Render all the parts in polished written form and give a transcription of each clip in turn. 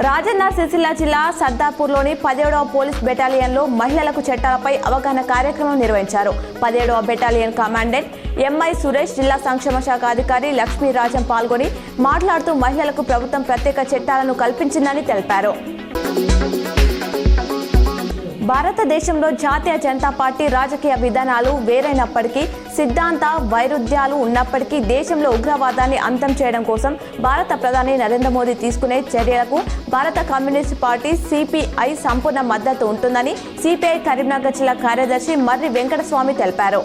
రాజన్న సిరిసిల్ల జిల్లా సర్దాపూర్లోని 17వ పోలీస్ బెటాలియన్లో మహిళలకు చట్టాలపై అవగాహన కార్యక్రమం నిర్వహించారు. 17వ బెటాలియన్ కమాండెంట్ ఎంఐ సురేష్, జిల్లా సంక్షేమ శాఖ అధికారి లక్ష్మీరాజం పాల్గొని మాట్లాడుతూ మహిళలకు ప్రభుత్వం ప్రత్యేక చట్టాలను కల్పించిందని తెలిపారు. భారతదేశంలో జాతీయ జనతా పార్టీ రాజకీయ విధానాలు వేరైనప్పటికీ సిద్ధాంత వైరుధ్యాలు ఉన్నప్పటికీ దేశంలో ఉగ్రవాదాన్ని అంతం చేయడం కోసం భారత ప్రధాని నరేంద్ర మోదీ తీసుకునే చర్యలకు భారత కమ్యూనిస్ట్ పార్టీ సిపిఐ సంపూర్ణ మద్దతు ఉంటుందని సిపిఐ కరీంనగర్ జిల్లా కార్యదర్శి మర్రి వెంకటస్వామి తెలిపారు.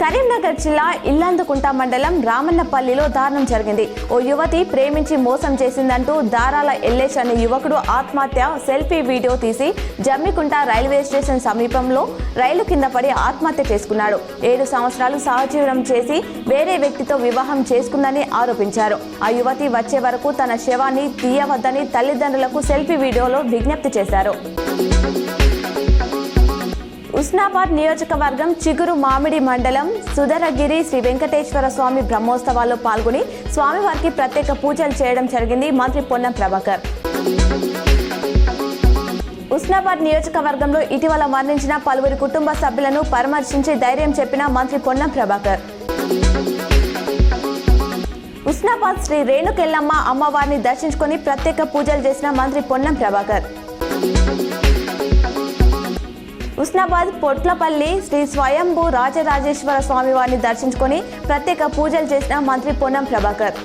కరీంనగర్ జిల్లా ఇల్లందుకుంట మండలం రామన్నపల్లిలో దారుణం జరిగింది. ఓ యువతి ప్రేమించి మోసం చేసిందంటూ దారాల ఎల్లేష్ అనే యువకుడు ఆత్మహత్య సెల్ఫీ వీడియో తీసి జమ్మికుంట రైల్వే స్టేషన్ సమీపంలో రైలు కింద పడి ఆత్మహత్య చేసుకున్నాడు. 7 సంవత్సరాలు సహజీవనం చేసి వేరే వ్యక్తితో వివాహం చేసుకుందని ఆరోపించారు. ఆ యువతి వచ్చే వరకు తన శవాన్ని తీయవద్దని తల్లిదండ్రులకు సెల్ఫీ వీడియోలో విజ్ఞప్తి చేశారు. ఉస్నాబాద్ నియోజకవర్గం చిగురు మామిడి మండలం సుధరగిరి శ్రీ వెంకటేశ్వర స్వామి బ్రహ్మోత్సవాల్లో పాల్గొని స్వామివారికి ప్రత్యేక పూజలు చేయడం జరిగింది. మంత్రి పొన్నం ప్రభాకర్ ఉస్నాబాద్ నియోజకవర్గంలో ఇటీవల మరణించిన పలువురి కుటుంబ సభ్యులను పరామర్శించి ధైర్యం చెప్పిన మంత్రి పొన్నం ప్రభాకర్ ఉస్నాబాద్ శ్రీ రేణుకెల్లమ్మ అమ్మవారిని దర్శించుకొని ప్రత్యేక పూజలు చేసిన మంత్రి పొన్నం ప్రభాకర్ ఉస్నాబాద్ పొట్లపల్లి శ్రీ స్వయంభూ రాజరాజేశ్వర స్వామి వారిని దర్శించుకొని ప్రత్యేక పూజలు చేసిన మంత్రి పొన్నం ప్రభాకర్